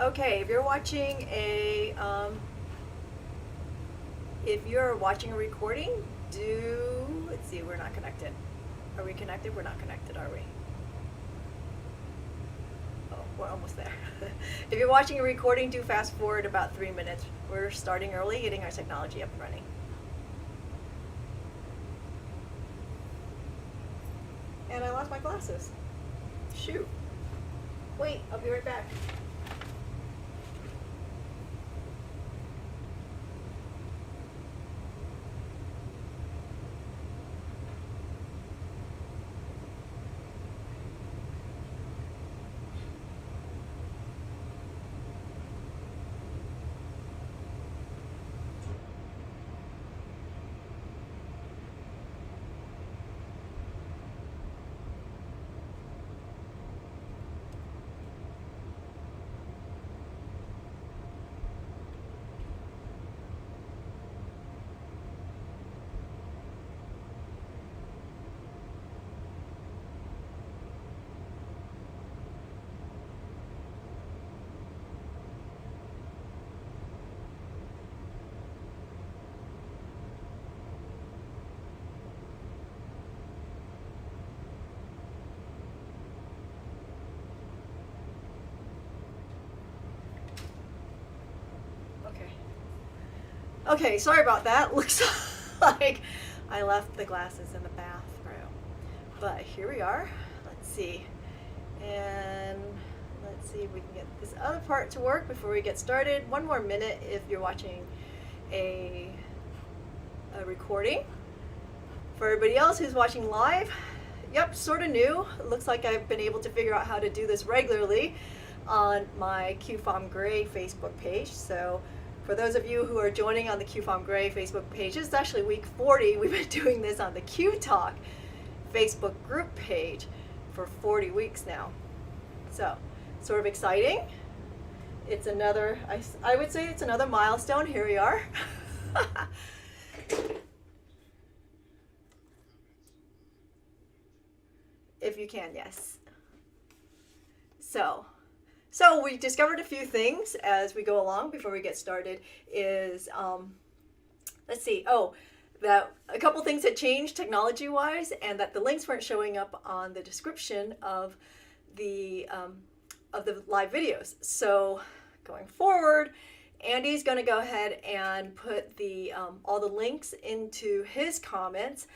Okay, if you're watching a recording, let's see, we're not connected. Are we connected? We're not connected, are we? Oh, we're almost there. If you're watching a recording, do fast forward about 3 minutes. We're starting early, getting our technology up and running. And I lost my glasses. Shoot. Wait, I'll be right back. Okay, sorry about that. Looks like I left the glasses in the bathroom. But here we are. Let's see. And let's see if we can get this other part to work before we get started. 1 more minute if you're watching a recording. For everybody else who's watching live, yep, sort of new. It looks like I've been able to figure out how to do this regularly on my QFOM Gray Facebook page. So for those of you who are joining on the QFOM Gray Facebook page, this is actually week 40. We've been doing this on the Q Talk Facebook group page for 40 weeks now. So sort of exciting. It's another, I would say it's another milestone. Here we are. If you can, yes. So we discovered a few things as we go along before we get started is, let's see, that a couple things had changed technology-wise and that the links weren't showing up on the description of the live videos. So going forward, Andy's going to go ahead and put all the links into his comments.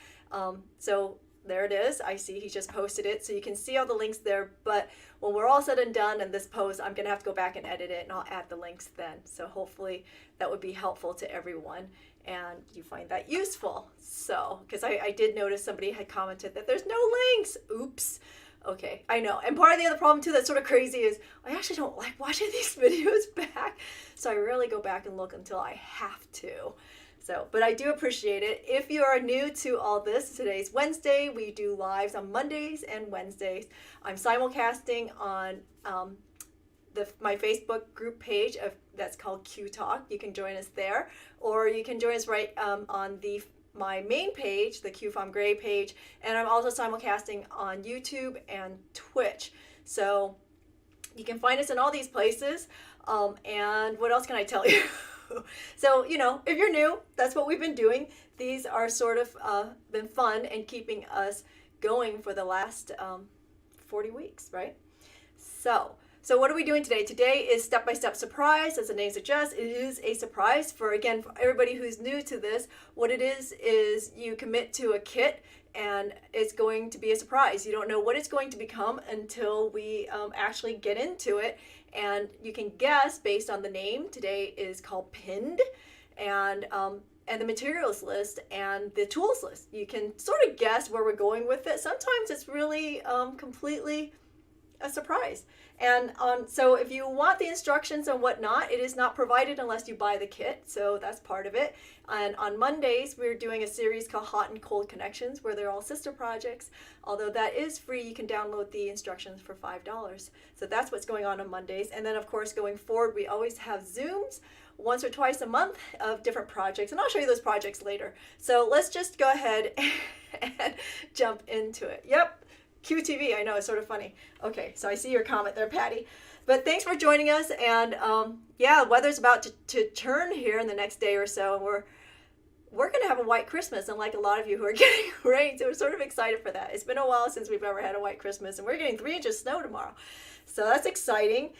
So there it is. I see he just posted it. So you can see all the links there. But when we're all said and done in this post, I'm going to have to go back and edit it and I'll add the links then. So hopefully that would be helpful to everyone and you find that useful. So, because I did notice somebody had commented that there's no links. Oops. Okay, I know. And part of the other problem too that's sort of crazy is I actually don't like watching these videos back. So I rarely go back and look until I have to. So, but I do appreciate it. If you are new to all this, today's Wednesday. We do lives on Mondays and Wednesdays. I'm simulcasting on my Facebook group page that's called Q Talk. You can join us there, or you can join us right on my main page, the QFOM Gray page, and I'm also simulcasting on YouTube and Twitch. So you can find us in all these places. And what else can I tell you? So, if you're new, that's what we've been doing. These are sort of been fun and keeping us going for the last 40 weeks, right? So what are we doing today? Today is step-by-step surprise. As the name suggests, it is a surprise for everybody who's new to this. What it is you commit to a kit and it's going to be a surprise. You don't know what it's going to become until we actually get into it. And you can guess based on the name. Today is called Pinned, and the materials list and the tools list. You can sort of guess where we're going with it. Sometimes it's really completely a surprise. And so if you want the instructions and whatnot, it is not provided unless you buy the kit. So that's part of it. And on Mondays, we're doing a series called Hot and Cold Connections, where they're all sister projects. Although that is free, you can download the instructions for $5. So that's what's going on Mondays. And then, of course, going forward, we always have Zooms once or twice a month of different projects. And I'll show you those projects later. So let's just go ahead and jump into it. Yep. QTV, I know, it's sort of funny. Okay, so I see your comment there, Patty. But thanks for joining us. And yeah, weather's about to turn here in the next day or so, and we're going to have a white Christmas, unlike a lot of you who are getting rain. So we're sort of excited for that. It's been a while since we've ever had a white Christmas, and we're getting 3 inches of snow tomorrow. So that's exciting.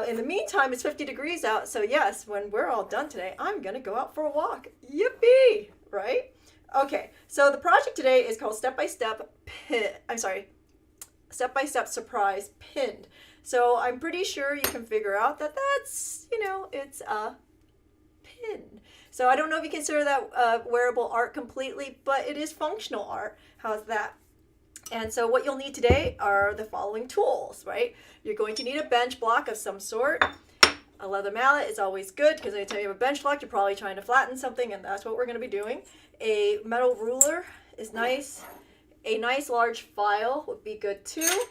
In the meantime, it's 50 degrees out. So yes, when we're all done today, I'm going to go out for a walk. Yippee, right? Okay, so the project today is called Step-by-Step Surprise Pinned. So I'm pretty sure you can figure out that that's, it's a pin. So I don't know if you consider that wearable art completely, but it is functional art. How's that? And so what you'll need today are the following tools, right? You're going to need a bench block of some sort. A leather mallet is always good because anytime you have a bench block, you're probably trying to flatten something, and that's what we're going to be doing. A metal ruler is nice. A nice large file would be good too.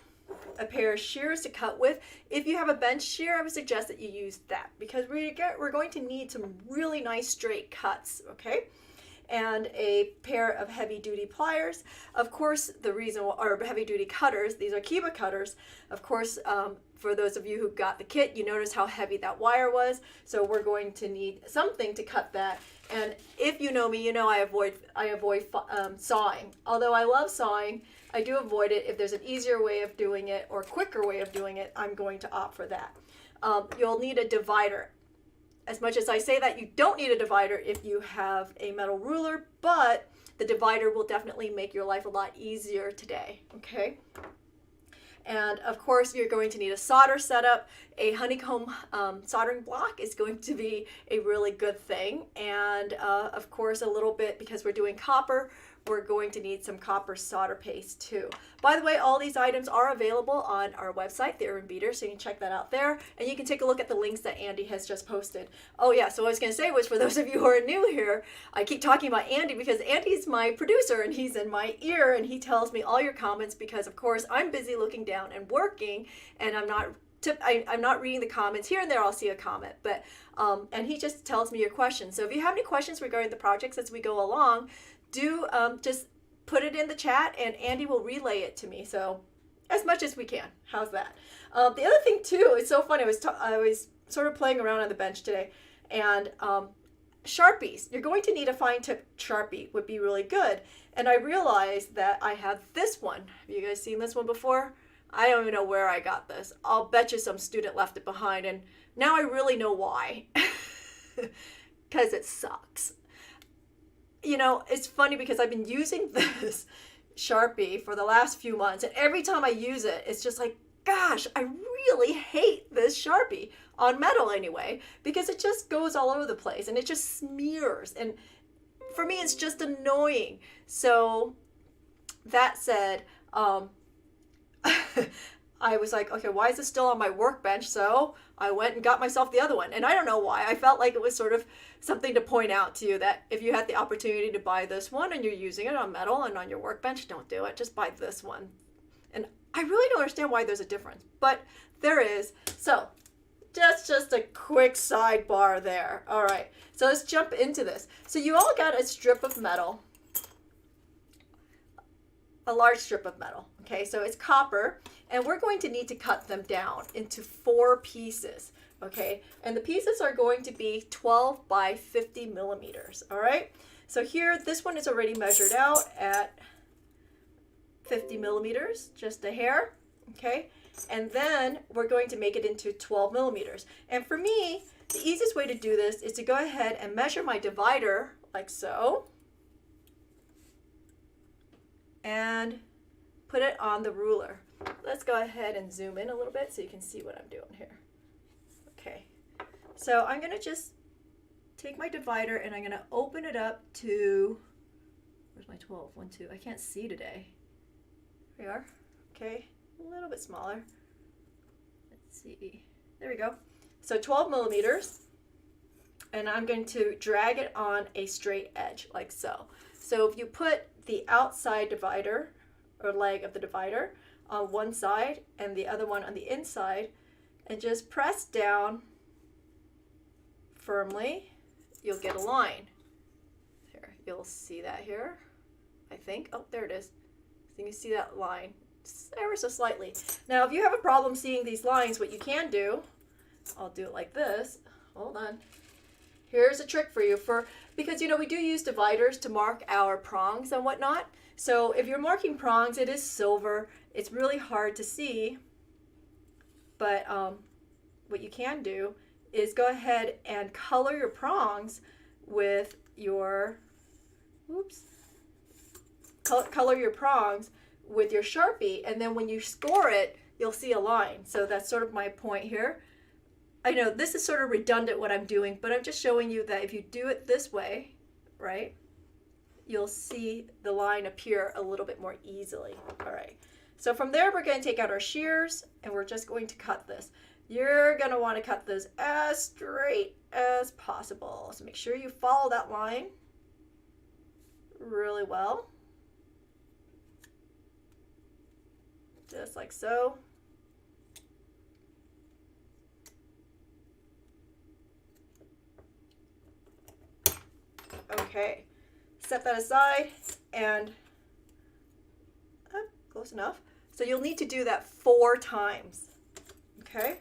A pair of shears to cut with. If you have a bench shear, I would suggest that you use that because we're going to need some really nice straight cuts, okay? And a pair of heavy-duty pliers. Of course, or heavy-duty cutters. These are Keiba cutters. Of course, for those of you who got the kit, you notice how heavy that wire was. So we're going to need something to cut that. And if you know me, you know I avoid sawing. Although I love sawing, I do avoid it. If there's an easier way of doing it or quicker way of doing it, I'm going to opt for that. You'll need a divider. As much as I say that, you don't need a divider if you have a metal ruler, but the divider will definitely make your life a lot easier today, okay? And of course, you're going to need a solder setup. A honeycomb soldering block is going to be a really good thing. And of course, a little bit, because we're doing copper, we're going to need some copper solder paste too. By the way, all these items are available on our website, the Urban Beater, so you can check that out there. And you can take a look at the links that Andy has just posted. Oh yeah, so what I was going to say was, for those of you who are new here, I keep talking about Andy because Andy's my producer and he's in my ear and he tells me all your comments because, of course, I'm busy looking down and working, and I'm not reading the comments. Here and there I'll see a comment, but and he just tells me your questions. So if you have any questions regarding the projects as we go along, do just put it in the chat and Andy will relay it to me. So as much as we can. How's that? The other thing too, it's so funny. I was sort of playing around on the bench today, and Sharpies. You're going to need a fine tip Sharpie would be really good. And I realized that I have this one. Have you guys seen this one before? I don't even know where I got this. I'll bet you some student left it behind, and now I really know why. Because it sucks. It's funny because I've been using this Sharpie for the last few months, and every time I use it, it's just like, gosh, I really hate this Sharpie, on metal anyway, because it just goes all over the place and it just smears, and for me it's just annoying. So that said, I was like, okay, why is this still on my workbench? So I went and got myself the other one. And I don't know why. I felt like it was sort of something to point out to you that if you had the opportunity to buy this one and you're using it on metal and on your workbench, don't do it. Just buy this one. And I really don't understand why there's a difference, but there is. So that's just a quick sidebar there. All right, so let's jump into this. So you all got a strip of metal, a large strip of metal. Okay, so it's copper, and we're going to need to cut them down into 4 pieces. Okay, and the pieces are going to be 12 by 50 millimeters. All right, so here, this one is already measured out at 50 millimeters, just a hair. Okay, and then we're going to make it into 12 millimeters. And for me, the easiest way to do this is to go ahead and measure my divider like so, and put it on the ruler. Let's go ahead and zoom in a little bit so you can see what I'm doing here. Okay, so I'm gonna just take my divider and I'm gonna open it up to, where's my 12? 1, 2, I can't see today. Here we are. Okay, a little bit smaller. Let's see, there we go. So 12 millimeters, and I'm going to drag it on a straight edge like so. So if you put the outside divider or leg of the divider on one side and the other one on the inside, and just press down firmly, you'll get a line. Here, you'll see that here, I think. Oh, there it is. So you can see that line. ever so slightly. Now, if you have a problem seeing these lines, what you can do, I'll do it like this. Hold on. Here's a trick for you because you know we do use dividers to mark our prongs and whatnot. So if you're marking prongs, it is silver. It's really hard to see. But what you can do is go ahead and color your prongs with your, color your prongs with your Sharpie, and then when you score it, you'll see a line. So that's sort of my point here. I know this is sort of redundant what I'm doing, but I'm just showing you that if you do it this way, right, you'll see the line appear a little bit more easily. All right. So from there, we're going to take out our shears, and we're just going to cut this. You're going to want to cut this as straight as possible. So make sure you follow that line really well. Just like so. Okay, set that aside and close enough. So you'll need to do that 4 times, okay?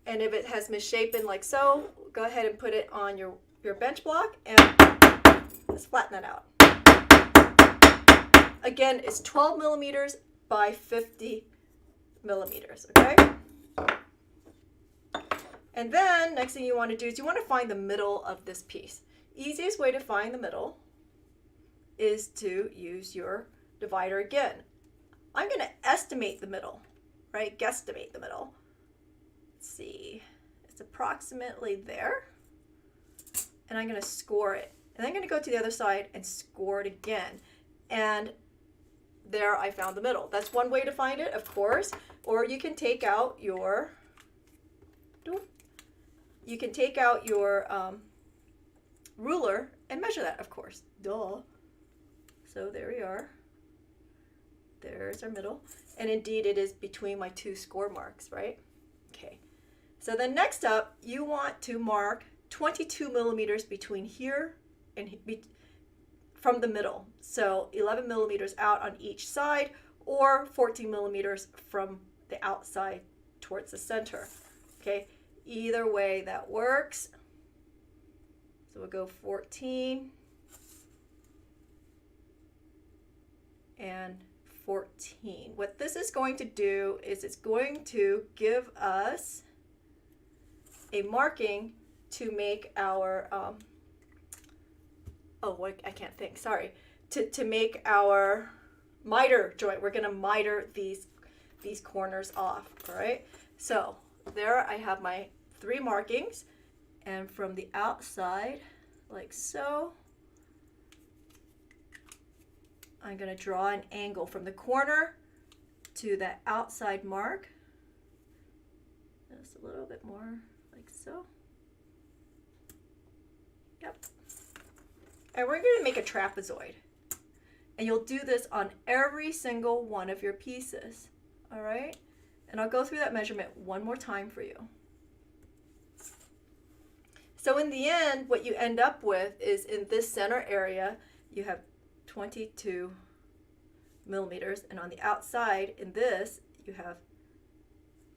And if it has misshapen like so, go ahead and put it on your bench block and just flatten that out. Again, it's 12 millimeters by 50 millimeters, okay? And then next thing you want to do is you want to find the middle of this piece. Easiest way to find the middle is to use your divider again. I'm going to estimate the middle, right? Guesstimate the middle. Let's see. It's approximately there. And I'm going to score it. And I'm going to go to the other side and score it again. And there I found the middle. That's one way to find it, of course. Or you can take out your ruler and measure that, of course. Duh. So there we are. There's our middle. And indeed, it is between my 2 score marks, right? Okay. So then next up, you want to mark 22 millimeters between here and from the middle. So 11 millimeters out on each side, or 14 millimeters from the outside towards the center. Okay. Either way that works. So we'll go 14 and 14. What this is going to do is it's going to give us a marking to make our, I can't think, sorry. To make our miter joint. We're going to miter these corners off, all right? So there I have my 3 markings, and from the outside, like so, I'm going to draw an angle from the corner to that outside mark. Just a little bit more, like so. Yep. And we're going to make a trapezoid. And you'll do this on every single one of your pieces, all right? And I'll go through that measurement one more time for you. So in the end, what you end up with is in this center area, you have 22 millimeters. And on the outside, in this, you have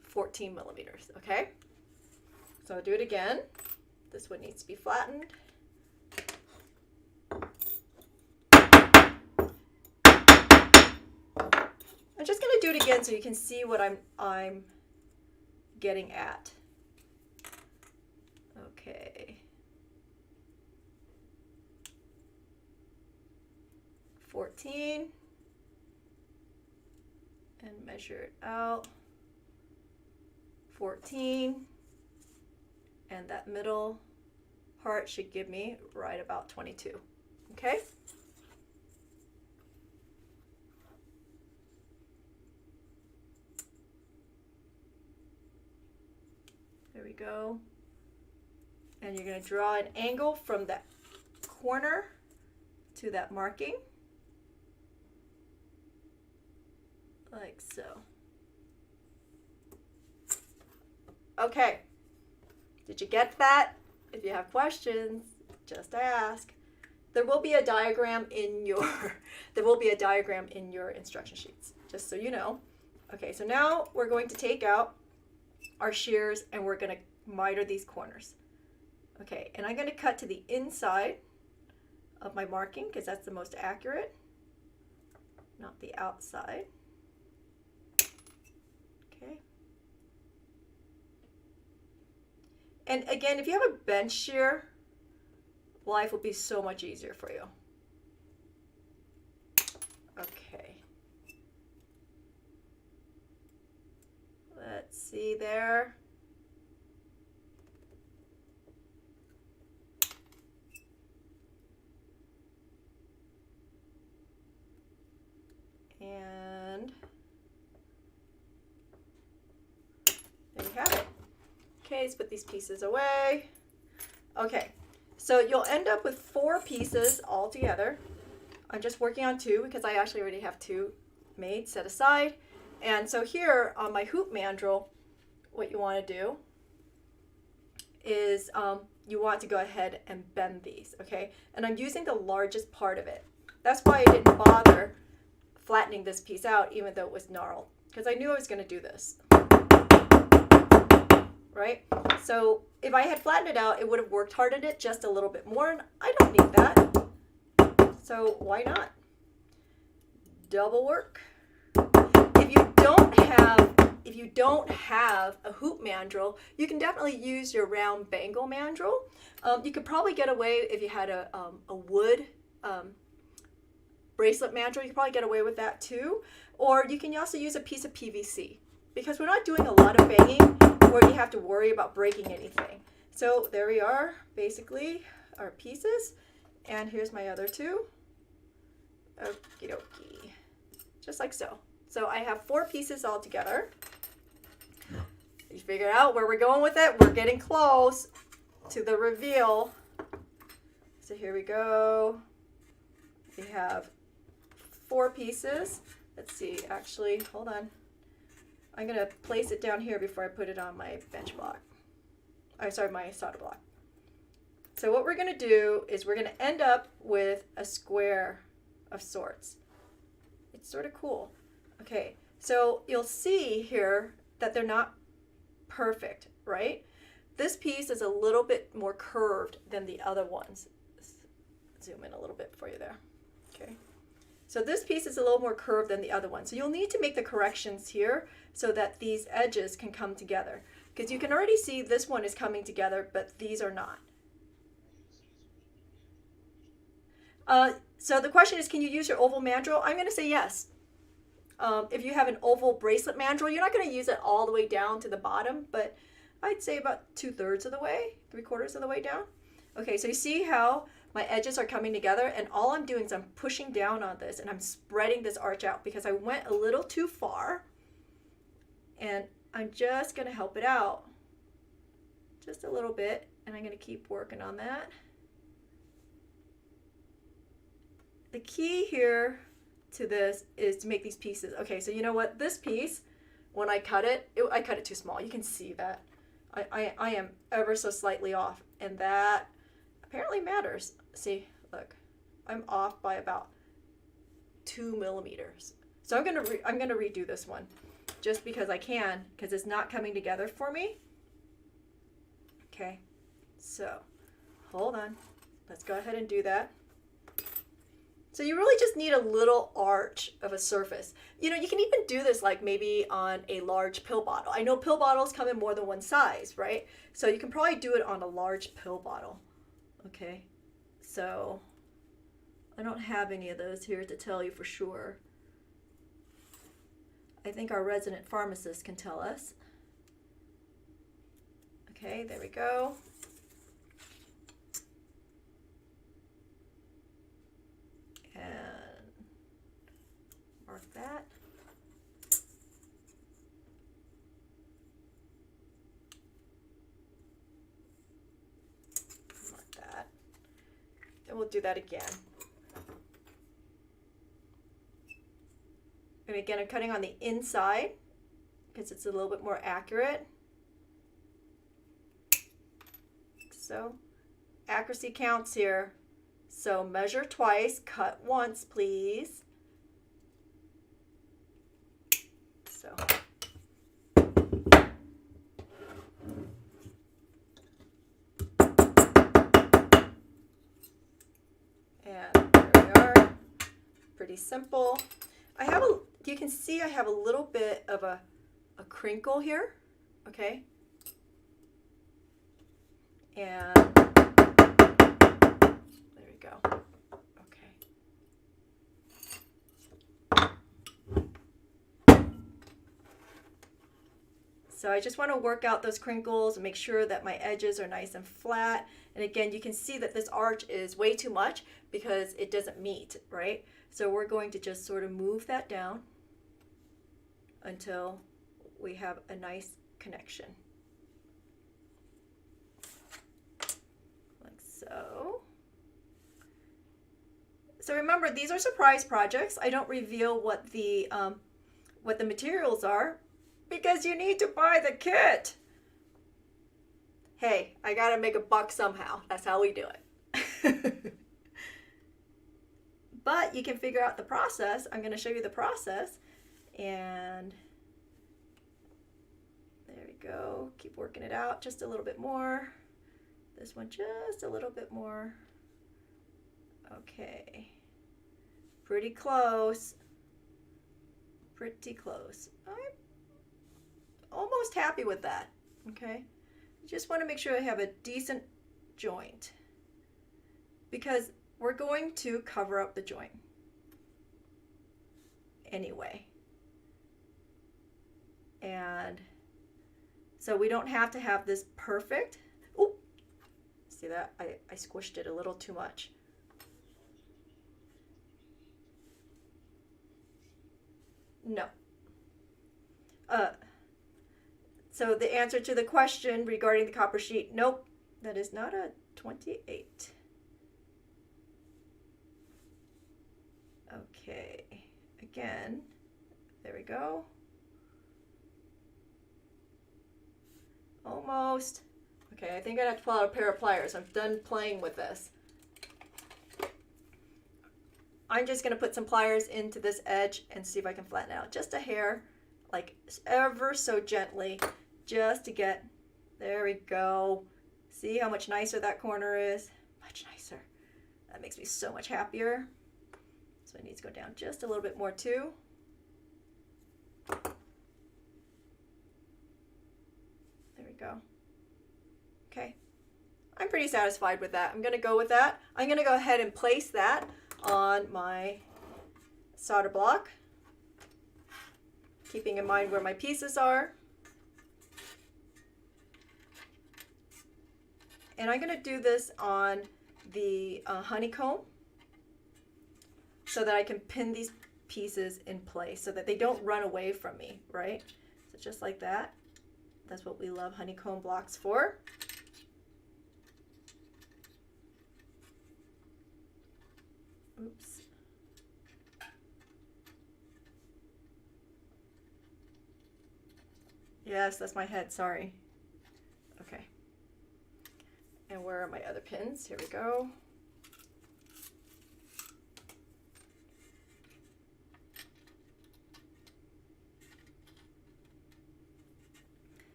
14 millimeters, okay? So I'll do it again. This one needs to be flattened. I'm just going to do it again so you can see what I'm getting at. Okay. 14. And measure it out. 14. And that middle part should give me right about 22. Okay? There we go. And you're going to draw an angle from that corner to that marking. Like so. Okay. Did you get that? If you have questions, just ask. there will be a diagram in your there will be a diagram in your instruction sheets, just so you know. Okay, so now we're going to take out our shears and we're going to miter these corners. Okay, and I'm going to cut to the inside of my marking because that's the most accurate, not the outside. Okay. And again, if you have a bench shear, life will be so much easier for you. Okay. Let's see there. And there you have it. Okay, let's put these pieces away. Okay, so you'll end up with 4 pieces all together. I'm just working on 2 because I actually already have 2 made, set aside. And so here on my hoop mandrel, what you want to do is you want to go ahead and bend these, okay? And I'm using the largest part of it. That's why I didn't bother flattening this piece out even though it was gnarled, because I knew I was going to do this. Right? So if I had flattened it out, it would have worked hardened it just a little bit more, and I don't need that. So why not? Double work. If you don't have a hoop mandrel, you can definitely use your round bangle mandrel. You could probably get away if you had a wood bracelet mandrel. You could probably get away with that too. Or you can also use a piece of PVC, because we're not doing a lot of banging where you have to worry about breaking anything. So there we are, basically our pieces. And here's my other 2. Okie dokie. Just like so. So I have 4 pieces all together. You figured out where we're going with it. We're getting close to the reveal. So here we go. We have 4 pieces. Let's see, actually, hold on. I'm going to place it down here before I put it on my bench block. Oh, sorry, my solder block. So what we're going to do is we're going to end up with a square of sorts. It's sort of cool. Okay, so you'll see here that they're not perfect, right? This piece is a little bit more curved than the other ones. Zoom in a little bit for you there. Okay. So this piece is a little more curved than the other one. So you'll need to make the corrections here so that these edges can come together. Because you can already see this one is coming together, but these are not. So the question is, can you use your oval mandrel? I'm going to say yes. If you have an oval bracelet mandrel, you're not going to use it all the way down to the bottom, but I'd say about 2/3 of the way, 3/4 of the way down. Okay, so you see how my edges are coming together, and all I'm doing is I'm pushing down on this and I'm spreading this arch out because I went a little too far, and I'm just going to help it out just a little bit, and I'm going to keep working on that. The key here to this is to make these pieces. Okay, so you know what? This piece, when I cut it, I cut it too small. You can see that. I am ever so slightly off, and that apparently matters. See, look, I'm off by about 2 millimeters. So I'm gonna redo this one, just because I can, because it's not coming together for me. Okay, so hold on. Let's go ahead and do that. So you really just need a little arch of a surface. You know, you can even do this like maybe on a large pill bottle. I know pill bottles come in more than one size, right? So you can probably do it on a large pill bottle. Okay, so I don't have any of those here to tell you for sure. I think our resident pharmacist can tell us. Okay, there we go. And mark that. Mark that. Then we'll do that again. And again, I'm cutting on the inside because it's a little bit more accurate. So, accuracy counts here. So measure twice, cut once, please. So. And there we are. Pretty simple. You can see I have a little bit of a crinkle here, okay? And there we go. Okay. So I just want to work out those crinkles and make sure that my edges are nice and flat. And again, you can see that this arch is way too much because it doesn't meet, right? So we're going to just sort of move that down until we have a nice connection. Like so. So remember, these are surprise projects. I don't reveal what the materials are because you need to buy the kit. Hey, I gotta make a buck somehow. That's how we do it. But you can figure out the process. I'm gonna show you the process. And there we go. Keep working it out just a little bit more. This one just a little bit more. Okay. Pretty close. Pretty close. I'm almost happy with that. Okay. Just want to make sure I have a decent joint because we're going to cover up the joint anyway. And so we don't have to have this perfect. Oh, see that? I squished it a little too much. No. So the answer to the question regarding the copper sheet, nope, that is not a 28. Okay, again, there we go. Almost. Okay, I think I'd have to pull out a pair of pliers. I'm done playing with this. I'm just gonna put some pliers into this edge and see if I can flatten it out just a hair, like ever so gently, just to get, there we go. See how much nicer that corner is? Much nicer. That makes me so much happier. So it needs to go down just a little bit more too. There we go. Okay. I'm pretty satisfied with that. I'm gonna go with that. I'm gonna go ahead and place that on my solder block, keeping in mind where my pieces are. And I'm going to do this on the honeycomb so that I can pin these pieces in place so that they don't run away from me, right? So just like that. That's what we love honeycomb blocks for. Oops. Yes, that's my head, sorry. Okay. And where are my other pins? Here we go.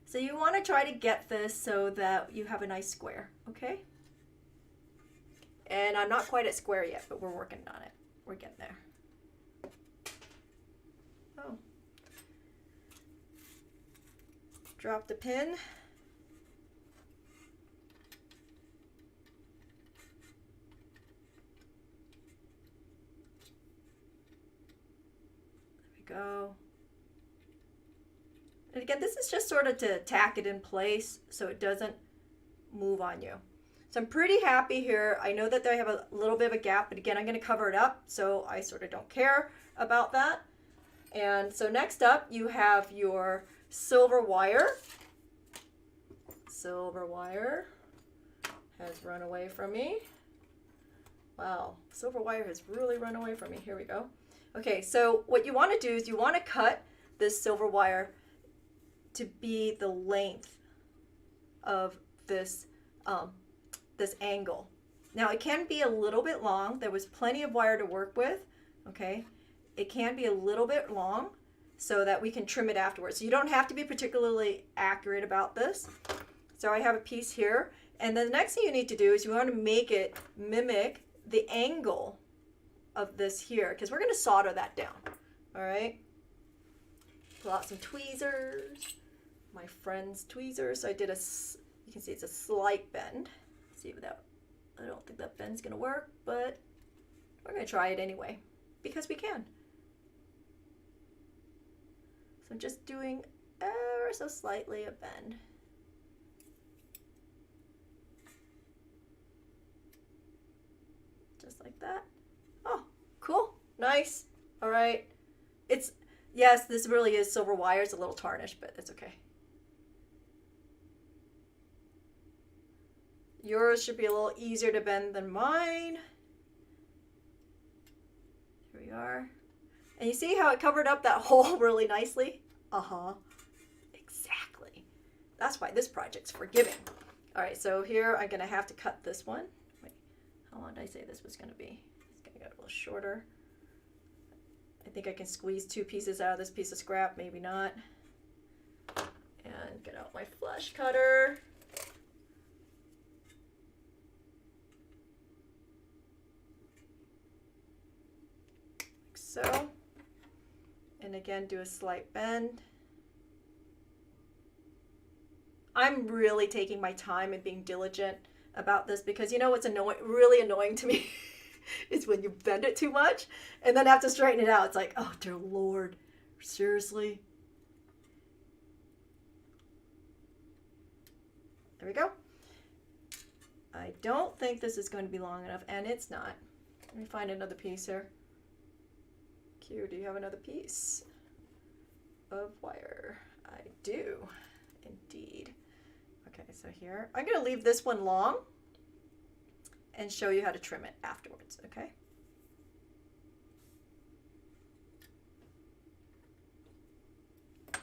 So you want to try to get this so that you have a nice square, okay? And I'm not quite at square yet, but we're working on it. We're getting there. Oh. Drop the pin. Go. And again, this is just sort of to tack it in place so it doesn't move on you. So I'm pretty happy here. I know that I have a little bit of a gap, but again, I'm going to cover it up, so I sort of don't care about that. And so next up, you have your silver wire. Silver wire has run away from me. Wow, silver wire has really run away from me. Here we go. Okay, so what you want to do is you want to cut this silver wire to be the length of this this angle. Now it can be a little bit long. There was plenty of wire to work with, okay? It can be a little bit long so that we can trim it afterwards. So you don't have to be particularly accurate about this. So I have a piece here. And then the next thing you need to do is you want to make it mimic the angle of this here, because we're going to solder that down. All right. Pull out some tweezers, my friend's tweezers. So I did you can see it's a slight bend. Let's see without, I don't think that bend's going to work, but we're going to try it anyway because we can. So I'm just doing ever so slightly a bend. Just like that. Oh, cool. Nice. All right. Yes, this really is silver wire. It's a little tarnished, but it's okay. Yours should be a little easier to bend than mine. Here we are. And you see how it covered up that hole really nicely? Uh-huh. Exactly. That's why this project's forgiving. All right, so here I'm going to have to cut this one. Wait, how long did I say this was going to be? It's going to get a little shorter. I think I can squeeze 2 pieces out of this piece of scrap, maybe not. And get out my flush cutter. Like so. And again, do a slight bend. I'm really taking my time and being diligent about this because you know what's really annoying to me is when you bend it too much and then have to straighten it out. It's like, oh dear Lord, seriously? There we go. I don't think this is going to be long enough, and it's not. Let me find another piece here. Q, do you have another piece of wire? I do, indeed. Okay, so here, I'm going to leave this one long and show you how to trim it afterwards, okay? A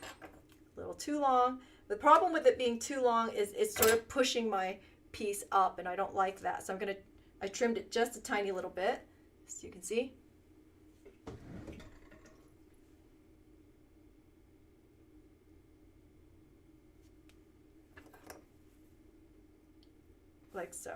little too long. The problem with it being too long is it's sort of pushing my piece up, and I don't like that. So I trimmed it just a tiny little bit, so you can see. Like so.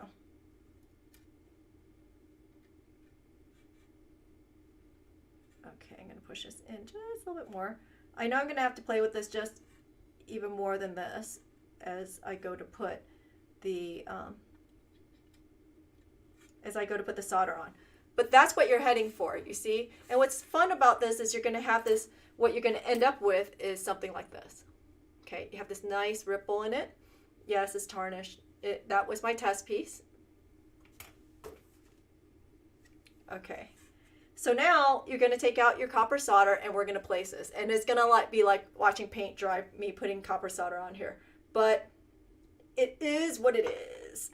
Okay, I'm going to push this in just a little bit more. I know I'm going to have to play with this just even more than this as I go to put the solder on. But that's what you're heading for, you see? And what's fun about this is you're going to have this, what you're going to end up with is something like this. Okay, you have this nice ripple in it. Yes, it's tarnished. That was my test piece. Okay. So now you're going to take out your copper solder and we're going to place this. And it's going to be like watching paint dry, me putting copper solder on here. But it is what it is.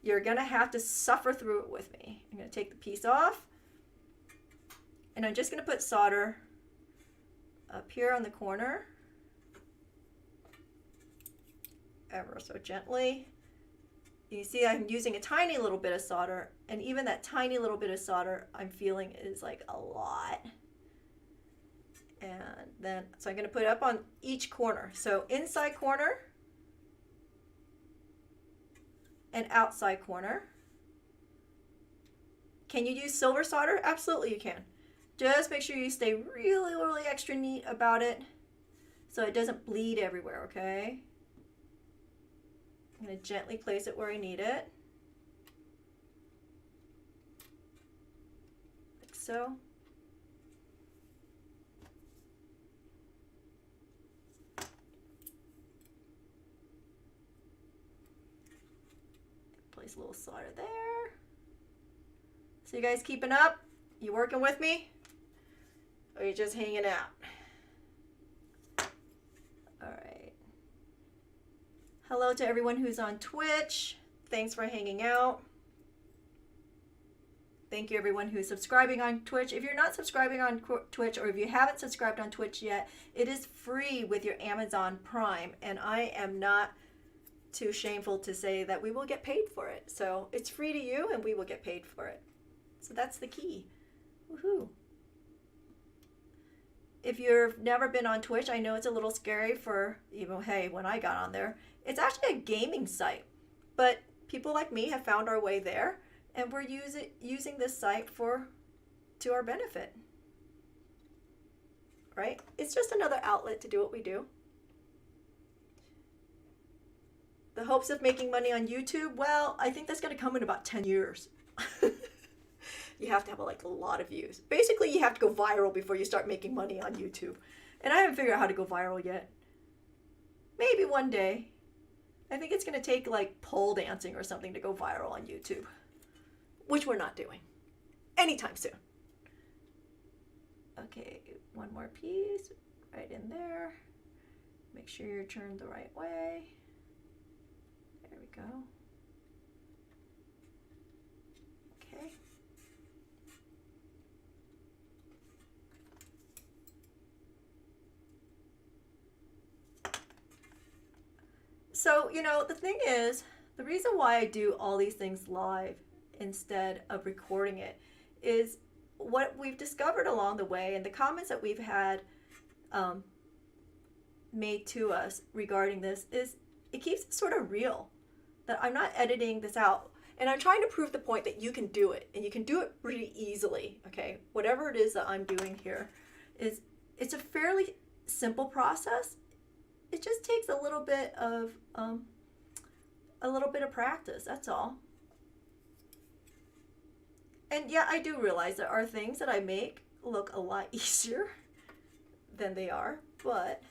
You're going to have to suffer through it with me. I'm going to take the piece off. And I'm just going to put solder up here on the corner. Ever so gently. You see I'm using a tiny little bit of solder, and even that tiny little bit of solder I'm feeling is like a lot. And then, so I'm going to put it up on each corner. So inside corner and outside corner. Can you use silver solder? Absolutely you can. Just make sure you stay really, really extra neat about it so it doesn't bleed everywhere, okay? I'm going to gently place it where I need it. Like so. Place a little solder there. So you guys keeping up? You working with me? Or are you just hanging out? All right. Hello to everyone who's on Twitch. Thanks for hanging out. Thank you everyone who's subscribing on Twitch. If you're not subscribing on Twitch, or if you haven't subscribed on Twitch yet, it is free with your Amazon Prime, and I am not too shameful to say that we will get paid for it. So it's free to you and we will get paid for it. So that's the key. Woohoo. If you've never been on Twitch, I know it's a little scary for even, hey, when I got on there. It's actually a gaming site, but people like me have found our way there, and we're using this site to our benefit. Right? It's just another outlet to do what we do. The hopes of making money on YouTube, well, I think that's going to come in about 10 years. You have to have like a lot of views. Basically, you have to go viral before you start making money on YouTube. And I haven't figured out how to go viral yet. Maybe one day. I think it's going to take like pole dancing or something to go viral on YouTube, which we're not doing anytime soon. Okay, one more piece right in there. Make sure you're turned the right way. There we go. Okay. So, you know, the thing is, the reason why I do all these things live instead of recording it is what we've discovered along the way, and the comments that we've had made to us regarding this is it keeps it sort of real, that I'm not editing this out. And I'm trying to prove the point that you can do it, and you can do it pretty easily, okay? Whatever it is that I'm doing here, it's a fairly simple process. It just takes a little bit of practice, that's all. And yeah, I do realize there are things that I make look a lot easier than they are, but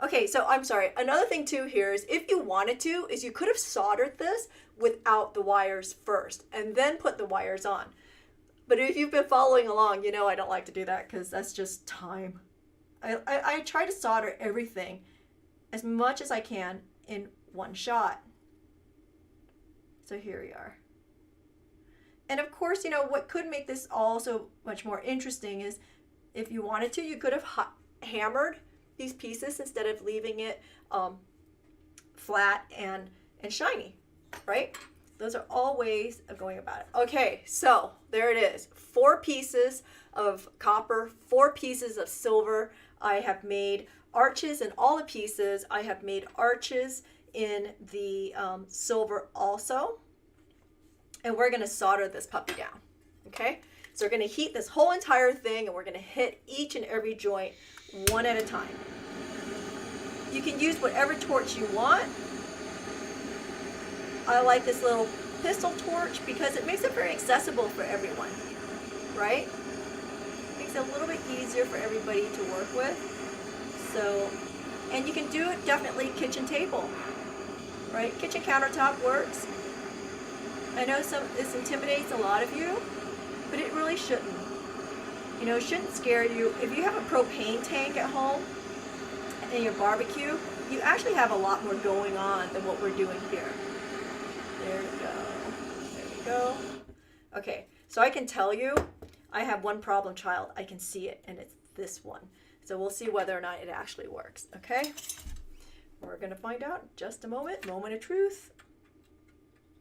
okay, so I'm sorry. Another thing too here is if you wanted to, is you could have soldered this without the wires first and then put the wires on. But if you've been following along, you know I don't like to do that because that's just time. I try to solder everything as much as I can in one shot. So here we are. And of course, you know, what could make this also much more interesting is if you wanted to, you could have hammered these pieces instead of leaving it flat and shiny, right? Those are all ways of going about it. Okay, so there it is. 4 pieces of copper, 4 pieces of silver. I have made arches in all the pieces. I have made arches in the silver also. And we're gonna solder this puppy down, okay? So we're gonna heat this whole entire thing and we're gonna hit each and every joint one at a time. You can use whatever torch you want. I like this little pistol torch because it makes it very accessible for everyone, right? Makes it a little bit easier for everybody to work with. So, and you can do it definitely kitchen table, right? Kitchen countertop works. I know this intimidates a lot of you, but it really shouldn't. You know, it shouldn't scare you. If you have a propane tank at home and your barbecue, you actually have a lot more going on than what we're doing here. There we go. There we go. Okay, so I can tell you, I have one problem child. I can see it, and it's this one. So we'll see whether or not it actually works, okay? We're gonna find out in just a moment. Moment of truth.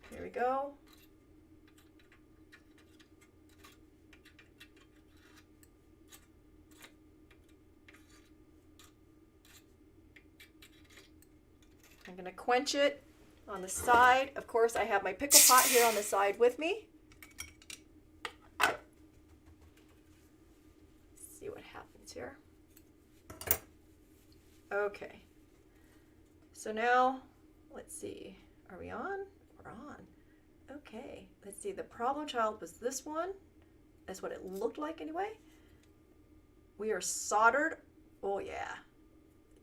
Here we go. I'm going to quench it on the side. Of course, I have my pickle pot here on the side with me. Let's see what happens here. Okay. So now, let's see. Are we on? We're on. Okay. Let's see. The problem child was this one. That's what it looked like anyway. We are soldered. Oh, yeah.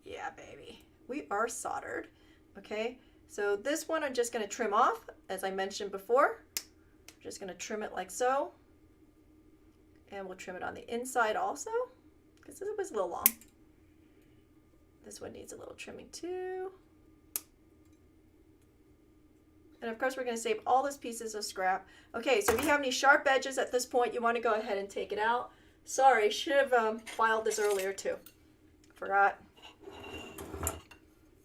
Yeah, baby. We are soldered. Okay, so this one I'm just going to trim off, as I mentioned before. I'm just going to trim it like so. And we'll trim it on the inside also, because this was a little long. This one needs a little trimming too. And of course we're going to save all those pieces of scrap. Okay, so if you have any sharp edges at this point, you want to go ahead and take it out. Sorry, should have filed this earlier too. Forgot.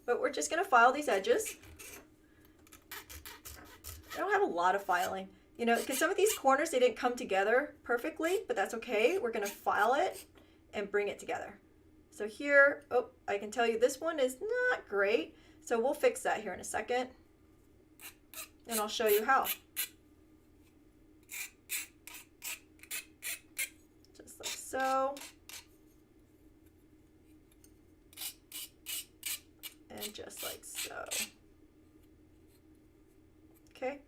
But we're just going to file these edges. I don't have a lot of filing, you know, because some of these corners, they didn't come together perfectly, but that's okay. We're going to file it and bring it together. So here, oh, I can tell you this one is not great. So we'll fix that here in a second. And I'll show you how. Just like so. And just like so. Okay.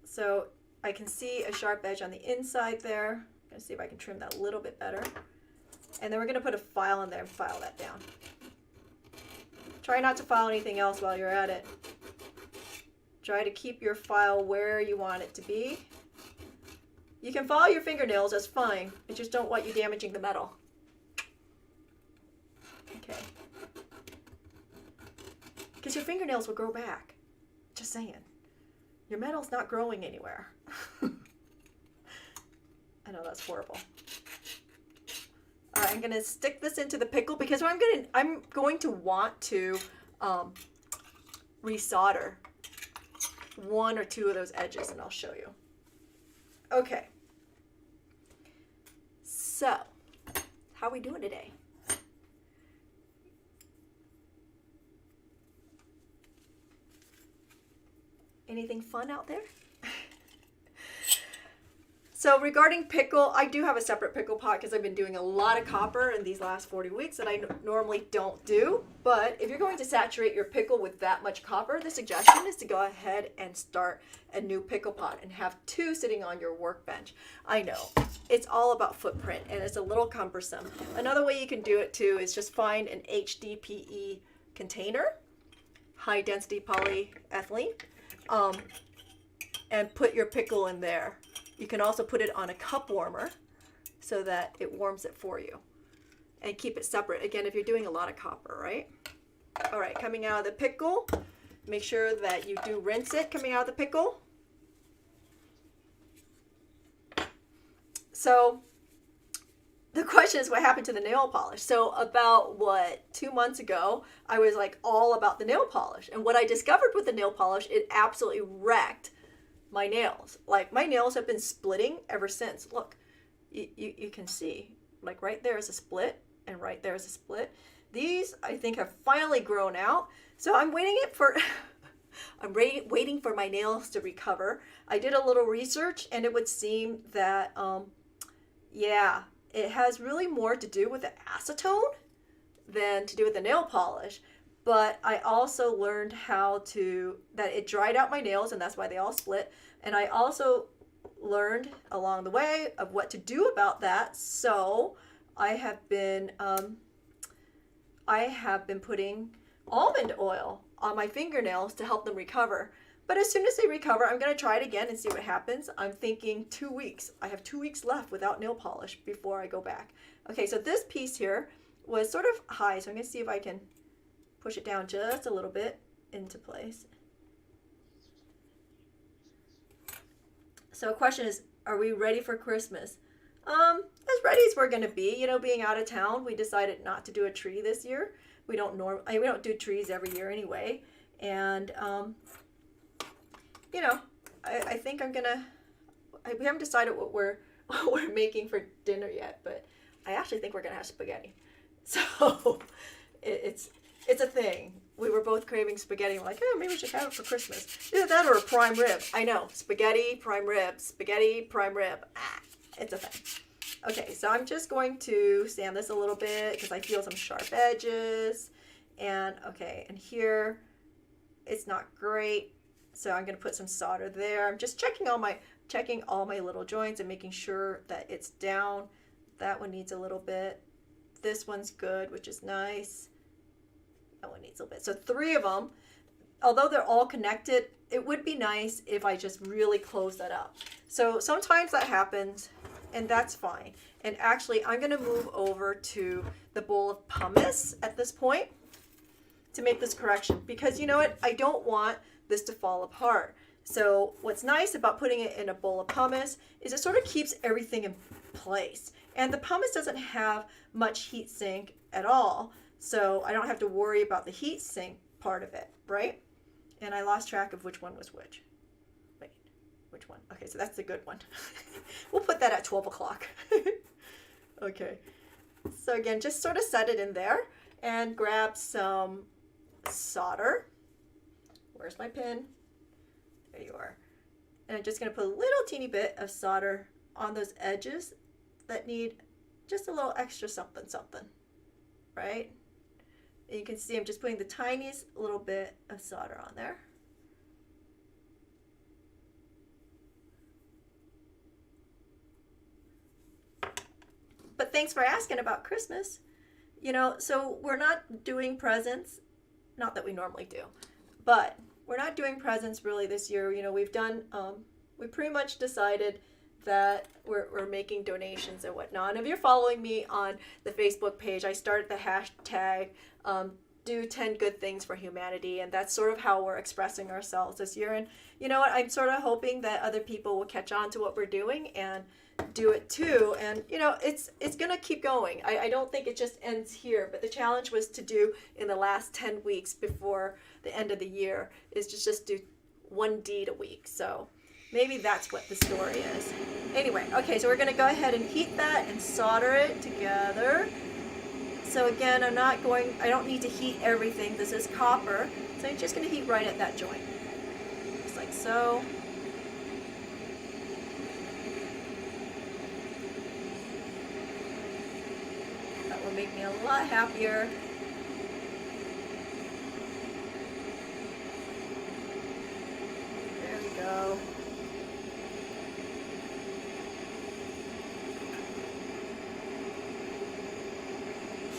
So I can see a sharp edge on the inside there. I'm going to see if I can trim that a little bit better. And then we're going to put a file in there and file that down. Try not to file anything else while you're at it. Try to keep your file where you want it to be. You can file your fingernails, that's fine. I just don't want you damaging the metal. Okay. Because your fingernails will grow back. Just saying. Your metal's not growing anywhere. I know that's horrible. All right, I'm gonna stick this into the pickle because I'm going to want to resolder one or two of those edges, and I'll show you. Okay. So, how are we doing today? Anything fun out there? So regarding pickle, I do have a separate pickle pot because I've been doing a lot of copper in these last 40 weeks that I normally don't do. But if you're going to saturate your pickle with that much copper, the suggestion is to go ahead and start a new pickle pot and have two sitting on your workbench. I know, it's all about footprint and it's a little cumbersome. Another way you can do it too is just find an HDPE container, high density polyethylene, and put your pickle in there. You can also put it on a cup warmer so that it warms it for you. And keep it separate, again, if you're doing a lot of copper, right? All right, coming out of the pickle, make sure that you do rinse it coming out of the pickle. So the question is, what happened to the nail polish? So about, 2 months ago, I was like all about the nail polish. And what I discovered with the nail polish, it absolutely wrecked my nails. Like, my nails have been splitting ever since. Look, you can see, like right there is a split and right there is a split. These, I think, have finally grown out. So I'm waiting waiting for my nails to recover. I did a little research and it would seem that, yeah, it has really more to do with the acetone than to do with the nail polish. But I also learned that it dried out my nails and that's why they all split. And I also learned along the way of what to do about that. So I have been putting almond oil on my fingernails to help them recover. But as soon as they recover, I'm going to try it again and see what happens. I'm thinking 2 weeks. I have 2 weeks left without nail polish before I go back. Okay, so this piece here was sort of high, so I'm going to see if I can push it down just a little bit into place. So the question is, are we ready for Christmas? As ready as we're going to be. You know, being out of town, we decided not to do a tree this year. We don't do trees every year anyway. And, you know, I think we haven't decided what we're making for dinner yet, but I actually think we're going to have spaghetti. So it's a thing. We were both craving spaghetti. We're like, oh, maybe we should have it for Christmas. Either that or a prime rib. I know, spaghetti, prime rib, spaghetti, prime rib. It's a thing. Okay, so I'm just going to sand this a little bit because I feel some sharp edges. And okay, and here it's not great. So I'm going to put some solder there. I'm just checking all my little joints and making sure that it's down. That one needs a little bit. This one's good, which is nice. That one needs a little bit. So 3 of them, although they're all connected, it would be nice if I just really close that up. So sometimes that happens, and that's fine. And actually, I'm going to move over to the bowl of pumice at this point to make this correction. Because you know what? I don't want this to fall apart. So what's nice about putting it in a bowl of pumice is it sort of keeps everything in place. And the pumice doesn't have much heat sink at all. So I don't have to worry about the heat sink part of it, right? And I lost track of which one was which. Wait, which one? Okay, so that's the good one. We'll put that at 12 o'clock. Okay. So again, just sort of set it in there and grab some solder. Where's my pin? There you are. And I'm just going to put a little teeny bit of solder on those edges that need just a little extra something, something, right? And you can see I'm just putting the tiniest little bit of solder on there. But thanks for asking about Christmas. You know, so we're not doing presents, not that we normally do, but we're not doing presents really this year. You know, we've done, we pretty much decided that we're making donations and whatnot. And if you're following me on the Facebook page, I started the hashtag do 10 good things for humanity, and that's sort of how we're expressing ourselves this year. And you know what, I'm sort of hoping that other people will catch on to what we're doing and do it too. And you know, it's gonna keep going. I don't think it just ends here, but the challenge was to do in the last 10 weeks before the end of the year is to just do one deed a week. So maybe that's what the story is. Anyway, okay, so we're gonna go ahead and heat that and solder it together. So again, I don't need to heat everything. This is copper, so I'm just gonna heat right at that joint. Just like so. That will make me a lot happier. There we go.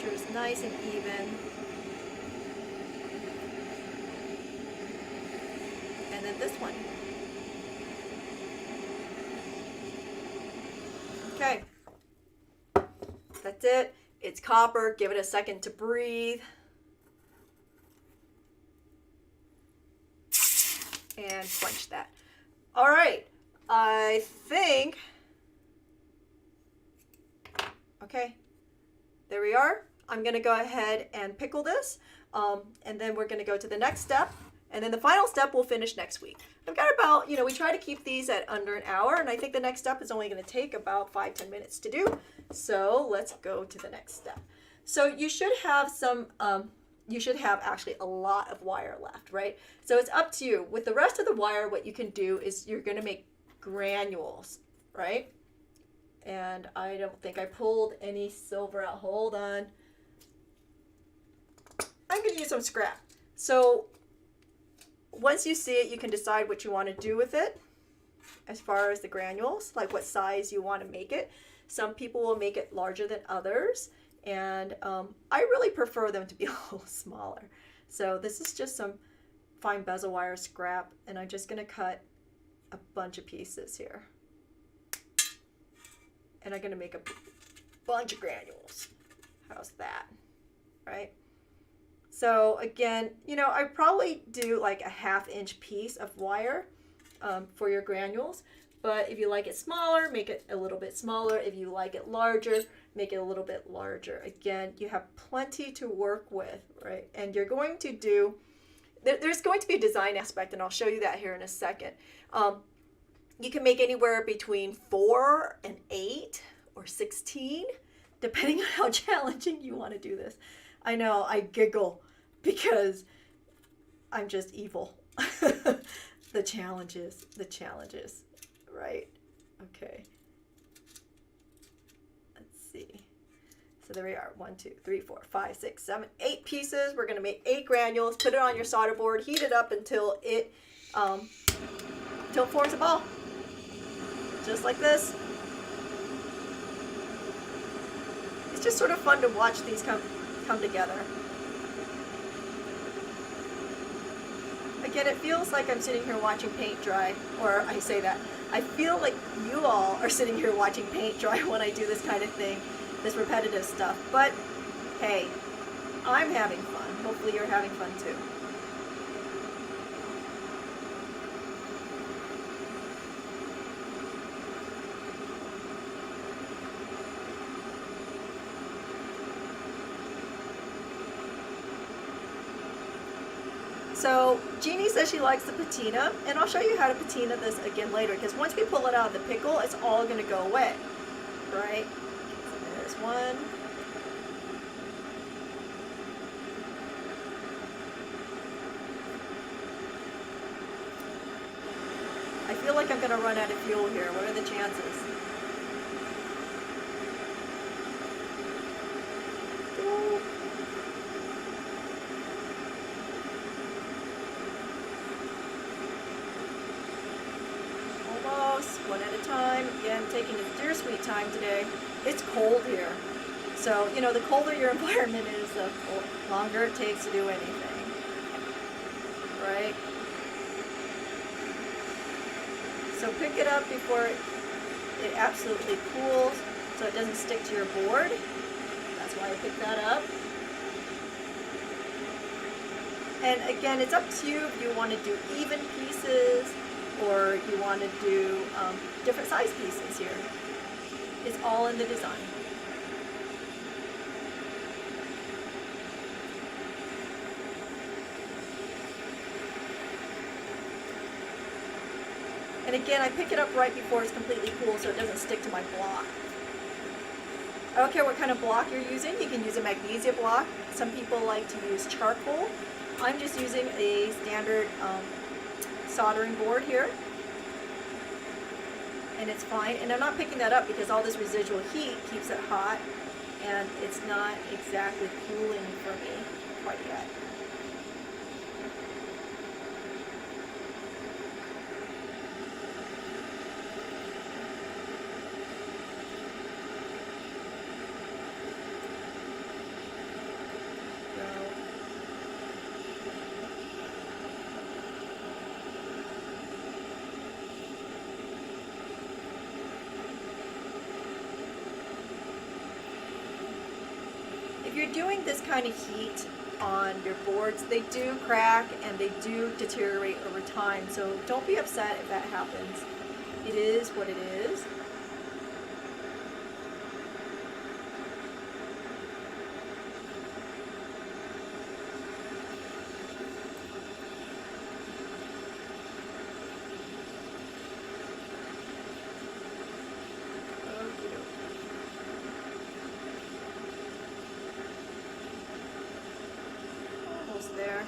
Sure it's nice and even. And then this one. Okay. That's it. It's copper. Give it a second to breathe. And quench that. All right. I think. Okay. There we are. I'm going to go ahead and pickle this. And then we're going to go to the next step. And then the final step we'll finish next week. I've got about, you know, we try to keep these at under an hour. And I think the next step is only going to take about 5-10 minutes to do. So let's go to the next step. So you should have some, you should have actually a lot of wire left, right? So it's up to you. With the rest of the wire, what you can do is you're going to make granules, right? And I don't think I pulled any silver out. Hold on. I'm going to use some scrap. So once you see it, you can decide what you want to do with it as far as the granules, like what size you want to make it. Some people will make it larger than others, and I really prefer them to be a little smaller. So this is just some fine bezel wire scrap, and I'm just going to cut a bunch of pieces here. And I'm going to make a bunch of granules. How's that? Right? So again, you know, I probably do like a 1/2 inch piece of wire for your granules. But if you like it smaller, make it a little bit smaller. If you like it larger, make it a little bit larger. Again, you have plenty to work with, right? And you're going to do, there's going to be a design aspect, and I'll show you that here in a second. You can make anywhere between 4 and 8 or 16, depending on how challenging you want to do this. I know, I giggle because I'm just evil. The challenges, right? Okay. Let's see. So there we are. 1, 2, 3, 4, 5, 6, 7, 8 pieces. We're going to make 8 granules. Put it on your solder board. Heat it up until it forms a ball. Just like this. It's just sort of fun to watch these come together. Again, it feels like I'm sitting here watching paint dry, or I say that. I feel like you all are sitting here watching paint dry when I do this kind of thing, this repetitive stuff. But hey, I'm having fun. Hopefully you're having fun too. So Jeannie says she likes the patina, and I'll show you how to patina this again later, because once we pull it out of the pickle, it's all going to go away, right? So there's one. I feel like I'm going to run out of fuel here. What are the chances? One at a time. Again, taking a dear sweet time today. It's cold here. So, you know, the colder your environment is, the longer it takes to do anything. Right? So pick it up before it absolutely cools so it doesn't stick to your board. That's why I picked that up. And again, it's up to you if you want to do even pieces or you want to do different size pieces here. It's all in the design. And again, I pick it up right before it's completely cool so it doesn't stick to my block. I don't care what kind of block you're using. You can use a magnesia block. Some people like to use charcoal. I'm just using a standard soldering board here, and it's fine. And I'm not picking that up because all this residual heat keeps it hot, and it's not exactly cooling for me quite yet. If you're doing this kind of heat on your boards, they do crack and they do deteriorate over time, so don't be upset if that happens. It is what it is. There.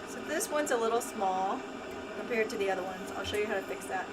So this one's a little small compared to the other ones. I'll show you how to fix that.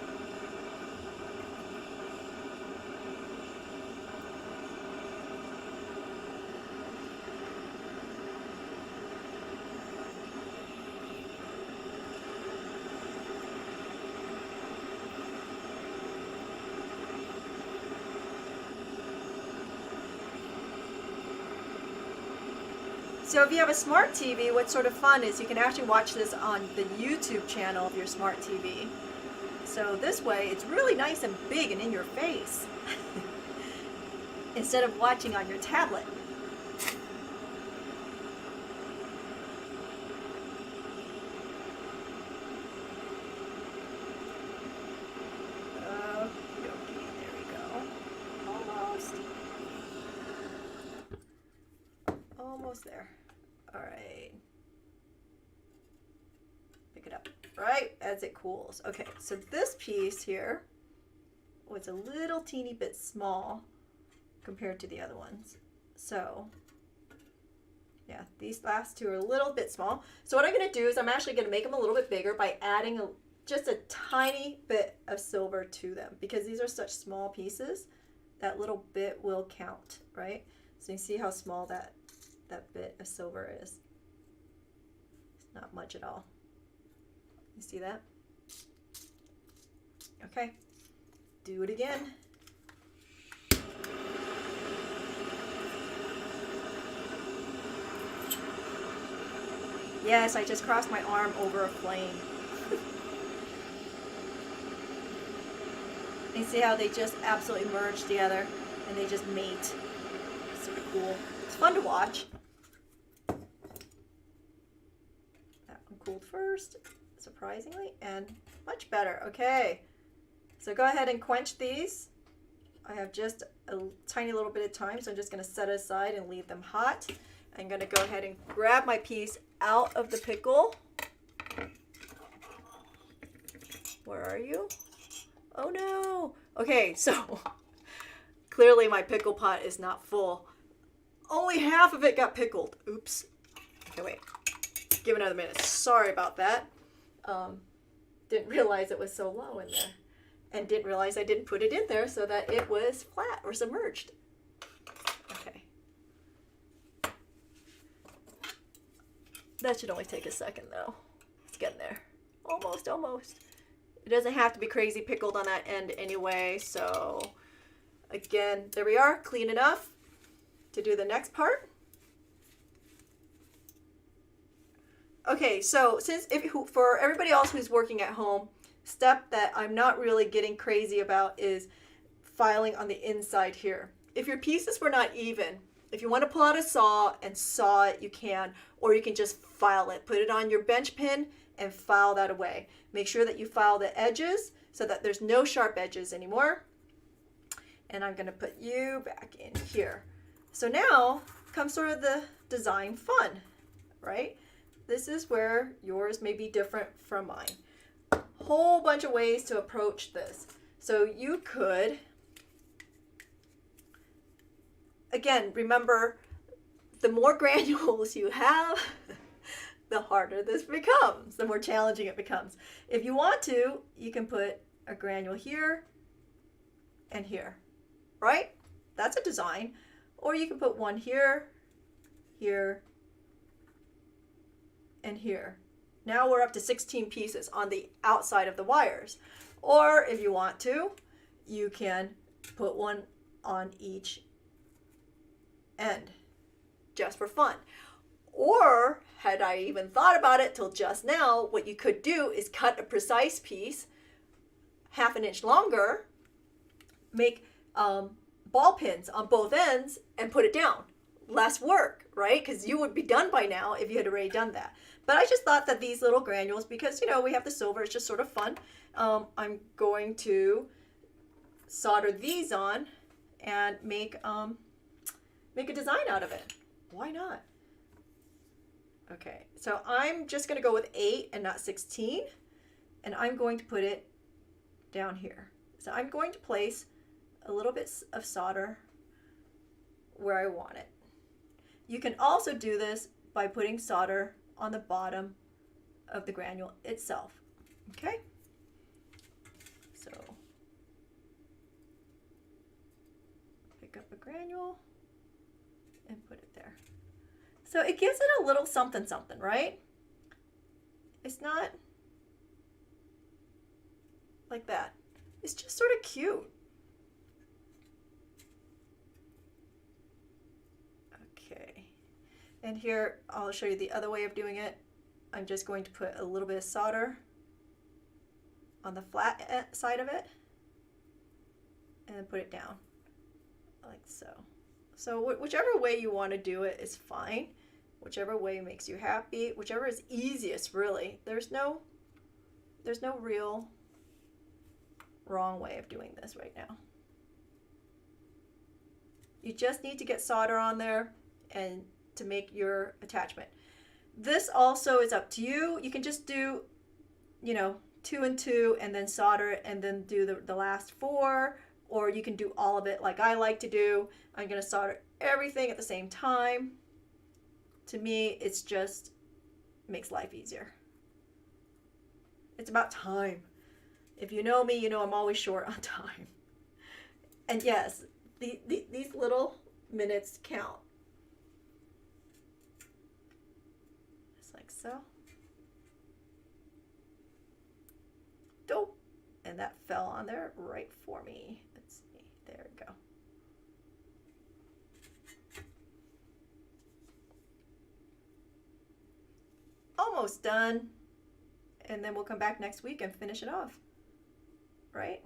So if you have a smart TV, what's sort of fun is you can actually watch this on the YouTube channel of your smart TV. So this way, it's really nice and big and in your face instead of watching on your tablet. Almost there. All right. Pick it up right as it cools. Okay, so this piece here was a little teeny bit small compared to the other ones. So yeah, these last two are a little bit small. So what I'm going to do is I'm actually going to make them a little bit bigger by adding just a tiny bit of silver to them, because these are such small pieces. That little bit will count, right? So you see how small that bit of silver is. It's not much at all. You see that? Okay, do it again. Yes, I just crossed my arm over a flame. You see how they just absolutely merge together and they just mate. It's super cool. It's fun to watch. cooled first, surprisingly, and much better. Okay, so go ahead and quench these. I have just a tiny little bit of time, so I'm just going to set it aside and leave them hot. I'm going to go ahead and grab my piece out of the pickle. Where are you? Oh no! Okay, so clearly my pickle pot is not full. Only half of it got pickled. Oops. Okay, wait. Give it another minute. Sorry about that. Didn't realize it was so low in there. And didn't realize I didn't put it in there so that it was flat or submerged. Okay. That should only take a second though. It's getting there. Almost, almost. It doesn't have to be crazy pickled on that end anyway, so again, there we are, clean enough to do the next part. Okay, so for everybody else who's working at home, step that I'm not really getting crazy about is filing on the inside here. If your pieces were not even, if you want to pull out a saw and saw it, you can, or you can just file it. Put it on your bench pin and file that away. Make sure that you file the edges so that there's no sharp edges anymore. And I'm going to put you back in here. So now comes sort of the design fun, right? This is where yours may be different from mine. Whole bunch of ways to approach this. So you could, again, remember, the more granules you have, the harder this becomes, the more challenging it becomes. If you want to, you can put a granule here and here, right? That's a design. Or you can put one here, here, and here. Now we're up to 16 pieces on the outside of the wires. Or if you want to, you can put one on each end, just for fun. Or, had I even thought about it till just now, what you could do is cut a precise piece, half an inch longer, make ball pins on both ends, and put it down. Less work, right? Because you would be done by now if you had already done that. But I just thought that these little granules, because, you know, we have the silver, it's just sort of fun. I'm going to solder these on and make a design out of it. Why not? Okay, so I'm just going to go with 8 and not 16, and I'm going to put it down here. So I'm going to place a little bit of solder where I want it. You can also do this by putting solder on the bottom of the granule itself. Okay? So pick up a granule and put it there. So it gives it a little something something, right? It's not like that. It's just sort of cute. Okay. And here, I'll show you the other way of doing it. I'm just going to put a little bit of solder on the flat side of it and then put it down like so. So whichever way you want to do it is fine. Whichever way makes you happy, whichever is easiest, really. There's no real wrong way of doing this right now. You just need to get solder on there and to make your attachment. This also is up to you. You can just do, you know, 2 and 2 and then solder it and then do the last 4, or you can do all of it like I like to do. I'm going to solder everything at the same time. To me, it's just makes life easier. It's about time. If you know me, you know I'm always short on time. And yes, these little minutes count. Just like so. Dope. And that fell on there right for me. Let's see. There we go. Almost done. And then we'll come back next week and finish it off. Right?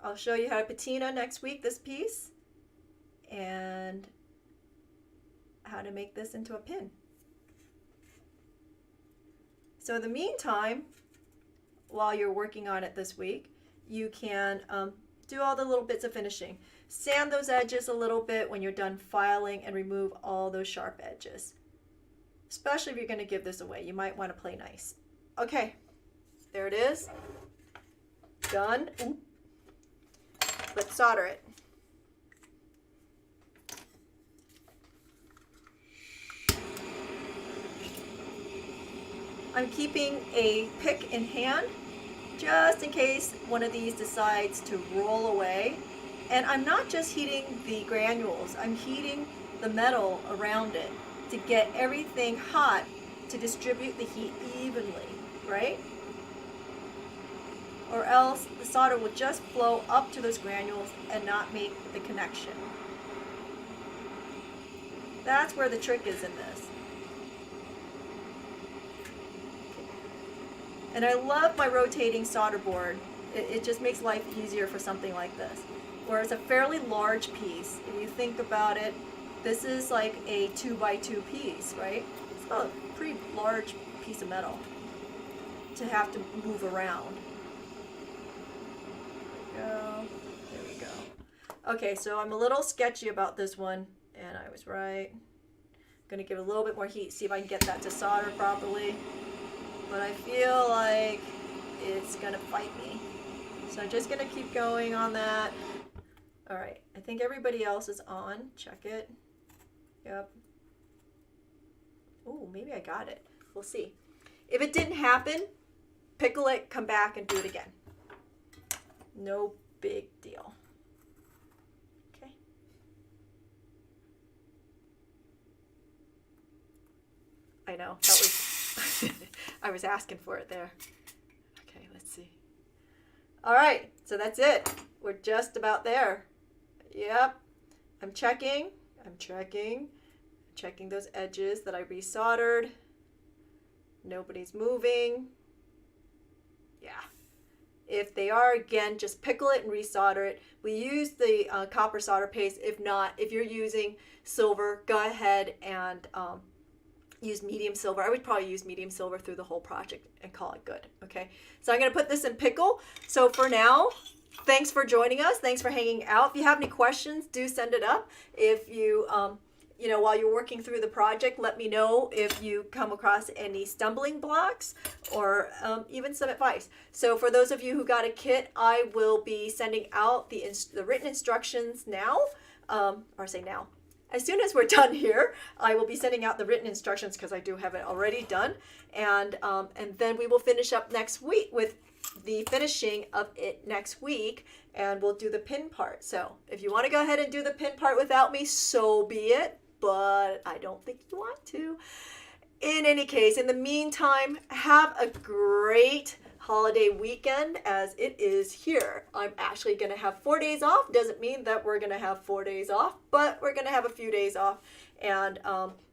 I'll show you how to patina next week, this piece, and how to make this into a pin. So in the meantime, while you're working on it this week, you can do all the little bits of finishing. Sand those edges a little bit when you're done filing and remove all those sharp edges. Especially if you're going to give this away. You might want to play nice. Okay, there it is. Done. Ooh. Let's solder it. I'm keeping a pick in hand just in case one of these decides to roll away. And I'm not just heating the granules, I'm heating the metal around it to get everything hot to distribute the heat evenly, right? Or else the solder will just flow up to those granules and not make the connection. That's where the trick is in this. And I love my rotating solder board. It just makes life easier for something like this. Where it's a fairly large piece. If you think about it, this is like a 2x2 piece, right? It's a pretty large piece of metal to have to move around. There we go. Okay, so I'm a little sketchy about this one, and I was right. I'm gonna give it a little bit more heat, see if I can get that to solder properly. But I feel like it's gonna fight me. So I'm just gonna keep going on that. All right, I think everybody else is on. Check it. Yep. Oh, maybe I got it. We'll see. If it didn't happen, pickle it, come back and do it again. No big deal. Okay. I know, that was, I was asking for it there. Okay, let's see. All right, so that's it. We're just about there. Yep. I'm checking those edges that I resoldered. Nobody's moving. Yeah. If they are, again, just pickle it and resolder it. We use the copper solder paste. If not, if you're using silver, go ahead and use medium silver. I would probably use medium silver through the whole project and call it good. Okay, so I'm going to put this in pickle. So for now, thanks for joining us. Thanks for hanging out. If you have any questions, do send it up. If you, while you're working through the project, let me know if you come across any stumbling blocks or even some advice. So for those of you who got a kit, I will be sending out the written instructions now, now. As soon as we're done here, I will be sending out the written instructions because I do have it already done. And then we will finish up next week with the finishing of it next week, and we'll do the pin part. So if you want to go ahead and do the pin part without me, so be it, but I don't think you want to. In any case, in the meantime, have a great holiday weekend as it is here. I'm actually going to have 4 days off. Doesn't mean that we're going to have 4 days off, but we're going to have a few days off. And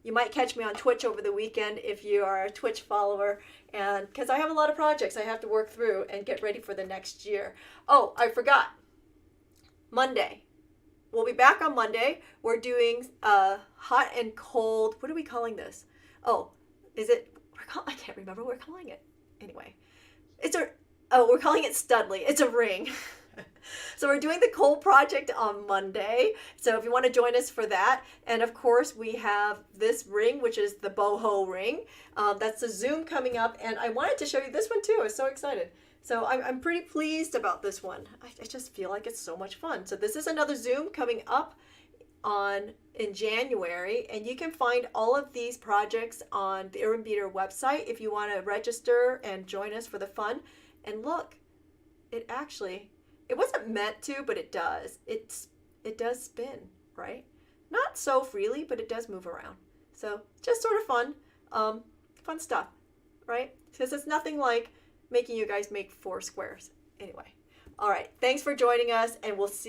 you might catch me on Twitch over the weekend if you are a Twitch follower, and because I have a lot of projects I have to work through and get ready for the next year. Oh, I forgot. Monday. We'll be back on Monday. We're doing hot and cold. What are we calling this? Oh, is it? I can't remember what we're calling it. Anyway, we're calling it Studley. It's a ring. So we're doing the cold project on Monday. So if you want to join us for that, and of course we have this ring, which is the boho ring. That's the Zoom coming up, and I wanted to show you this one too. I was so excited. So I'm pretty pleased about this one. I just feel like it's so much fun. So this is another Zoom coming up in January, and you can find all of these projects on the Urban Beater website if you want to register and join us for the fun. And look, it wasn't meant to, but it does. It does spin, right? Not so freely, but it does move around. So just sort of fun stuff, right? Because it's nothing like making you guys make 4 squares. Anyway, all right. Thanks for joining us, and we'll see you